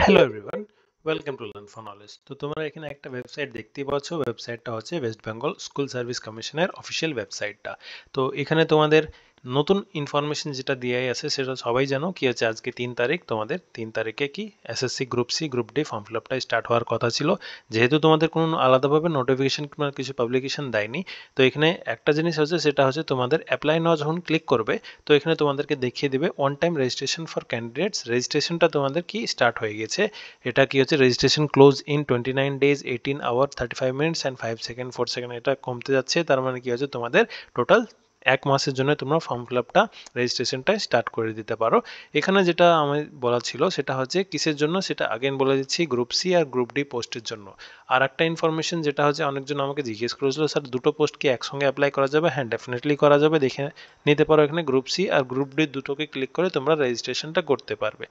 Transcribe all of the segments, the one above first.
Hello everyone, welcome to learn for knowledge. তো তোমরা এখানে একটা ওয়েবসাইট দেখতেই পাচ্ছ। ওয়েবসাইটটা হচ্ছে ওয়েস্ট বেঙ্গল স্কুল সার্ভিস কমিশনের অফিসিয়াল ওয়েবসাইটটা। তো এখানে তোমাদের নতুন ইনফরমেশন যেটা দেওয়াই আছে সেটা সবাই জানো কি হচ্ছে। আজকে 3 তারিখ, তোমাদের 3 তারিখে কি SSC group C group D form fill আপটা স্টার্ট হওয়ার কথা ছিল। যেহেতু তোমাদের কোনো আলাদাভাবে নোটিফিকেশন কিংবা কিছু পাবলিকেশন দেয়নি, তো এখানে একটা জিনিস হচ্ছে, সেটা হচ্ছে তোমাদের অ্যাপ্লাই নাও যখন ক্লিক করবে, তো এখানে তোমাদেরকে দেখিয়ে দিবে one time registration for candidates. রেজিস্ট্রেশনটা তোমাদের কি স্টার্ট হয়ে গেছে। এটা কি হচ্ছে, registration close in 29 days 18 hour 35 minutes and 5 second 4 second, এটা কমতে যাচ্ছে। তার মানে কি হচ্ছে, তোমাদের টোটাল 1 মাসের জন্য তোমরা ফর্ম ফিল আপটা রেজিস্ট্রেশনটা স্টার্ট করে দিতে পারো। এখানে যেটা আমি বলা ছিল সেটা হচ্ছে কিসের জন্য, সেটা আগেন বলে দিচ্ছি, গ্রুপ সি আর গ্রুপ ডি পোস্টের জন্য। আর একটা ইনফরমেশন যেটা হচ্ছে, অনেকজন আমাকে জিজ্ঞেস করেছিল, স্যার দুটো পোস্ট কি একসঙ্গে অ্যাপ্লাই করা যাবে? হ্যাঁ, ডেফিনেটলি করা যাবে। দেখে নিতে পারো, এখানে গ্রুপ সি আর গ্রুপ ডি দুটোকে ক্লিক করে তোমরা রেজিস্ট্রেশনটা করতে পারবে।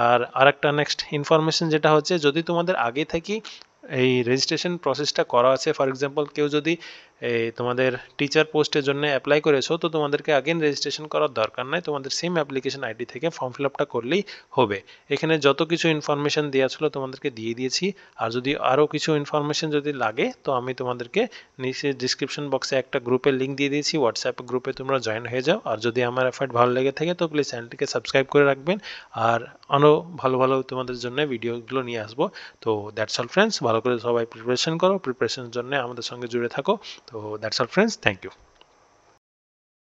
আর আরেকটা নেক্সট ইনফরমেশন যেটা হচ্ছে, যদি তোমাদের আগে থেকে এই রেজিস্ট্রেশন প্রসেসটা করা আছে, ফর এক্সাম্পল কেউ যদি তোমাদের টিচার পোস্টের জন্য অ্যাপ্লাই করেছো, তো তোমাদেরকে আগেন রেজিস্ট্রেশন করার দরকার নাই, তোমাদের সেম অ্যাপ্লিকেশন আইডি থেকে ফর্ম ফিল আপটা করলেই হবে। এখানে যত কিছু ইনফরমেশন দেওয়া ছিল তোমাদেরকে দিয়ে দিয়েছি। আর যদি আরও কিছু ইনফরমেশন যদি লাগে, তো আমি তোমাদেরকে নিচে ডিসক্রিপশন বক্সে একটা গ্রুপের লিঙ্ক দিয়ে দিয়েছি, হোয়াটসঅ্যাপ গ্রুপে তোমরা জয়েন হয়ে যাও। আর যদি আমার এফার্ট ভালো লেগে থাকে, তো প্লিজ চ্যানেলটিকে সাবস্ক্রাইব করে রাখবেন। আর আরও ভালো ভালো তোমাদের জন্য ভিডিওগুলো নিয়ে আসবো। তো দ্যাটস অল ফ্রেন্ডস, ভালো করে সবাই প্রিপারেশন করো, প্রিপারেশনের জন্য আমাদের সঙ্গে জুড়ে থাকো। তো that's all friends, thank you.